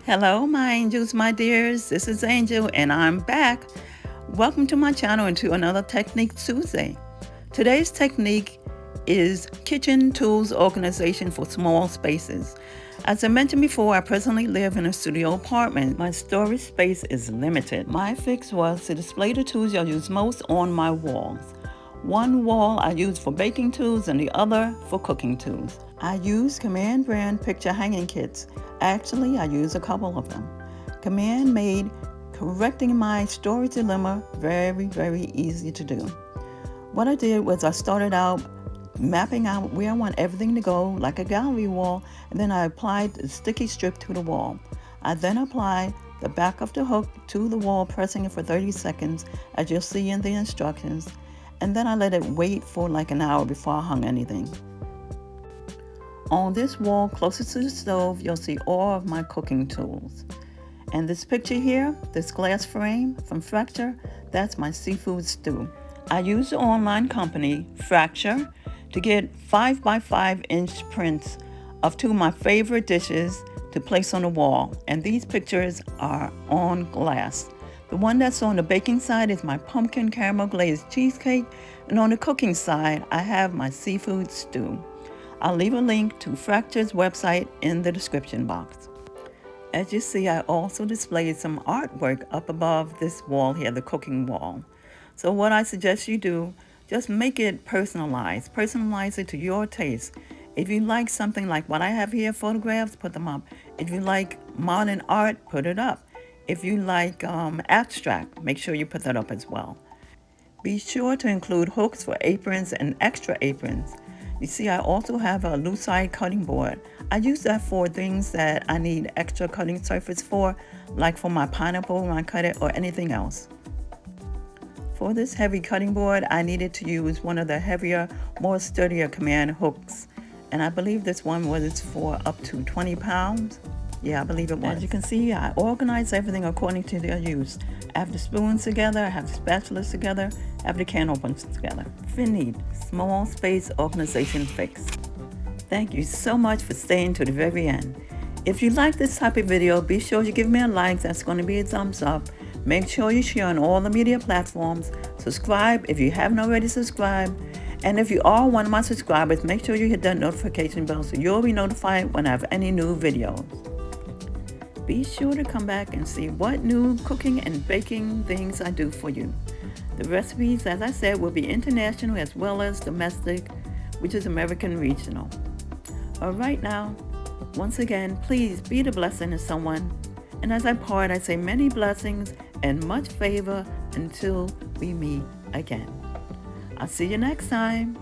Hello, my angels, my dears. This is Angel, and I'm back. Welcome to my channel and to another Technique Tuesday. Today's technique is kitchen tools organization for small spaces. As I mentioned before, I presently live in a studio apartment. My storage space is limited. My fix was to display the tools I use most on my walls. One wall I use for baking tools and the other for cooking tools. I use Command brand picture hanging kits. Actually, I use a couple of them. Command made correcting my storage dilemma very easy to do. What I did was I started out mapping out where I want everything to go, like a gallery wall, and then I applied the sticky strip to the wall. I then applied the back of the hook to the wall, pressing it for 30 seconds, as you'll see in the instructions, and then I let it wait for like an hour before I hung anything. On this wall closest to the stove, you'll see all of my cooking tools. And this picture here, this glass frame from Fracture, that's my seafood stew. I use the online company Fracture to get 5x5-inch prints of two of my favorite dishes to place on the wall, and these pictures are on glass. The one that's on the baking side is my pumpkin caramel glazed cheesecake, and on the cooking side, I have my seafood stew. I'll leave a link to Fracture's website in the description box. As you see, I also displayed some artwork up above this wall here, the cooking wall. So what I suggest you do, just make it personalized. Personalize it to your taste. If you like something like what I have here, photographs, put them up. If you like modern art, put it up. If you like abstract, make sure you put that up as well. Be sure to include hooks for aprons and extra aprons. You see, I also have a lucite cutting board. I use that for things that I need extra cutting surface for, like for my pineapple when I cut it or anything else. For this heavy cutting board, I needed to use one of the heavier, more sturdier Command hooks. And I believe this one was for up to 20 pounds. Yeah, I believe it was. As you can see, I organize everything according to their use. I have the spoons together, I have the spatulas together, I have the can openers together. Finite, small space organization fix. Thank you so much for staying to the very end. If you like this type of video, be sure you give me a like. That's going to be a thumbs up. Make sure you share on all the media platforms. Subscribe if you haven't already subscribed. And if you are one of my subscribers, make sure you hit that notification bell so you'll be notified when I have any new videos. Be sure to come back and see what new cooking and baking things I do for you. The recipes, as I said, will be international as well as domestic, which is American regional. All right now, once again, please be the blessing to someone. And as I part, I say many blessings and much favor until we meet again. I'll see you next time.